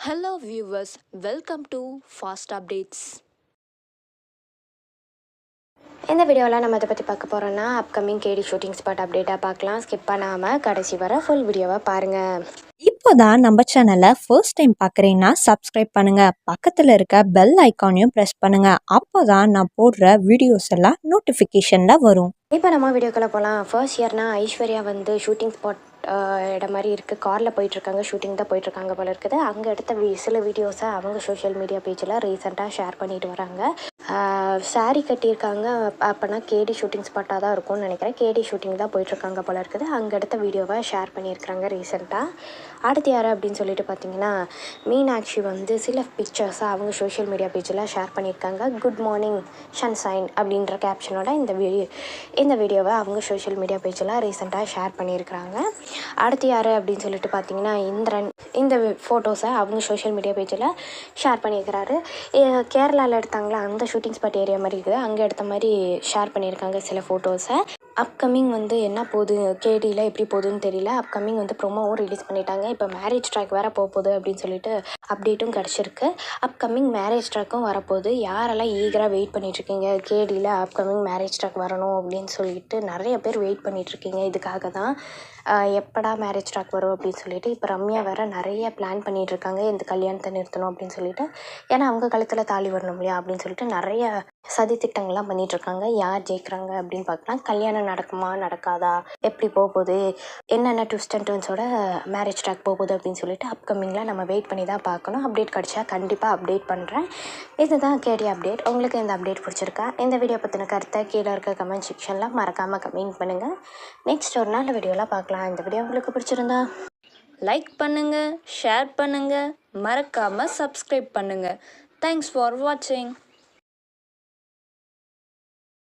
Hello viewers, welcome to Fast Updates. இந்த வீடியோவில் நம்ம இதை பற்றி பார்க்க போகிறோன்னா அப்கமிங் கேடி ஷூட்டிங் ஸ்பாட் அப்டேட்டாக பார்க்கலாம். ஸ்கிப் பண்ணாமல் கடைசி வர ஃபுல் வீடியோவை பாருங்கள். இப்போதான் நம்ம சேனலை ஃபர்ஸ்ட் டைம் பார்க்குறீங்கன்னா சப்ஸ்கிரைப் பண்ணுங்கள், பக்கத்தில் இருக்க பெல் ஐக்கானையும் ப்ரெஸ் பண்ணுங்கள். அப்போ தான் நான் போடுற வீடியோஸ் எல்லாம் நோட்டிஃபிகேஷனில் வரும். இப்போ நம்ம வீடியோக்குள்ளே போகலாம். ஃபர்ஸ்ட் இயர்னா ஐஸ்வர்யா வந்து ஷூட்டிங் ஸ்பாட் இடம் மாதிரி இருக்குது, காரில் போயிட்டுருக்காங்க, ஷூட்டிங் தான் போயிட்டுருக்காங்க போல இருக்குது. அங்கே எடுத்த சில வீடியோஸை அவங்க சோஷியல் மீடியா பேஜில் ரீசெண்டாக ஷேர் பண்ணிட்டு வராங்க. சாரீ கட்டியிருக்காங்க, அப்போனா கேடி ஷூட்டிங் ஸ்பாட்டாக தான் இருக்கும்னு நினைக்கிறேன். கேடி ஷூட்டிங் தான் போயிட்டுருக்காங்க போல இருக்குது. அங்கே எடுத்த வீடியோவை ஷேர் பண்ணியிருக்கிறாங்க ரீசெண்டாக. அடுத்து யார் அப்படின்னு சொல்லிட்டு பார்த்தீங்கன்னா மீனாட்சி வந்து சில பிக்சர்ஸை அவங்க சோஷியல் மீடியா பேஜில் ஷேர் பண்ணியிருக்காங்க. குட் மார்னிங் சன்ஷைன் அப்படின்ற கேப்ஷனோட இந்த வீடியோவை அவங்க சோஷியல் மீடியா பேஜில் ரீசெண்டாக ஷேர் பண்ணியிருக்கிறாங்க. அடுத்து யார் அப்படின்னு சொல்லிட்டு பார்த்தீங்கன்னா இந்திரன் இந்த ஃபோட்டோஸை அவங்க சோஷியல் மீடியா பேஜில் ஷேர் பண்ணியிருக்கிறாரு. கேரளாவில் எடுத்தாங்களா அந்த ஷூட்டிங் ஸ்பாட் ஏரியா மாதிரி இருக்குது, அங்கே எடுத்த மாதிரி ஷேர் பண்ணியிருக்காங்க சில ஃபோட்டோஸை. அப்கமிங் வந்து என்ன போகுது கேடியில் எப்படி போகுதுன்னு தெரியல. அப்கமிங் வந்து ப்ரோமோவும் ரிலீஸ் பண்ணிட்டாங்க. இப்போ மேரேஜ் ட்ராக் வேறு போகுது அப்படின்னு சொல்லிட்டு அப்டேட்டும் கிடச்சிருக்கு. அப்கமிங் மேரேஜ் ட்ராக்கும் வரப்போகுது. யாரெல்லாம் ஈகராக வெயிட் பண்ணிகிட்ருக்கீங்க கேடியில் அப்கமிங் மேரேஜ் ட்ராக் வரணும் அப்படின்னு சொல்லிட்டு நிறைய பேர் வெயிட் பண்ணிகிட்ருக்கீங்க. இதுக்காக தான் எப்படா மேரேஜ் ட்ராக் வரும் அப்படின்னு சொல்லிட்டு. இப்போ ரம்யா வேறு நிறைய பிளான் பண்ணிகிட்ருக்காங்க இந்த கல்யாணத்தை நிறுத்தணும் அப்படின்னு சொல்லிட்டு. ஏன்னா அவங்க காலத்தில் தாலி வரணும் இல்லையா அப்படின்னு சொல்லிட்டு நிறைய சதி திட்டங்கள்லாம் பண்ணிகிட்ருக்காங்க. யார் ஜெயிக்கிறாங்க அப்படின்னு பார்க்கலாம். கல்யாணம் நடக்குமா நடக்காதா, எப்படி போகுது, என்னென்ன ட்விஸ்ட் அண்ட் டர்ன்ஸோட மேரேஜ் ட்ராக் போகுது அப்படின்னு சொல்லிட்டு அப்கமிங்கில் நம்ம வெயிட் பண்ணி தான் பார்க்கணும். அப்டேட் கிடச்சா கண்டிப்பாக அப்டேட் பண்ணுறேன். இதுதான் கேடி அப்டேட். உங்களுக்கு இந்த அப்டேட் பிடிச்சிருக்கா? இந்த வீடியோ பற்றின கருத்தை கீழே இருக்க கமெண்ட் செக்ஷனில் மறக்காமல் கமெண்ட் பண்ணுங்கள். நெக்ஸ்ட் ஒரு நாள் வீடியோவில் பார்க்கலாம். இந்த வீடியோ உங்களுக்கு பிடிச்சிருந்தா லைக் பண்ணுங்கள், ஷேர் பண்ணுங்கள், மறக்காமல் சப்ஸ்கிரைப் பண்ணுங்கள். தேங்க்ஸ் ஃபார் வாட்சிங்.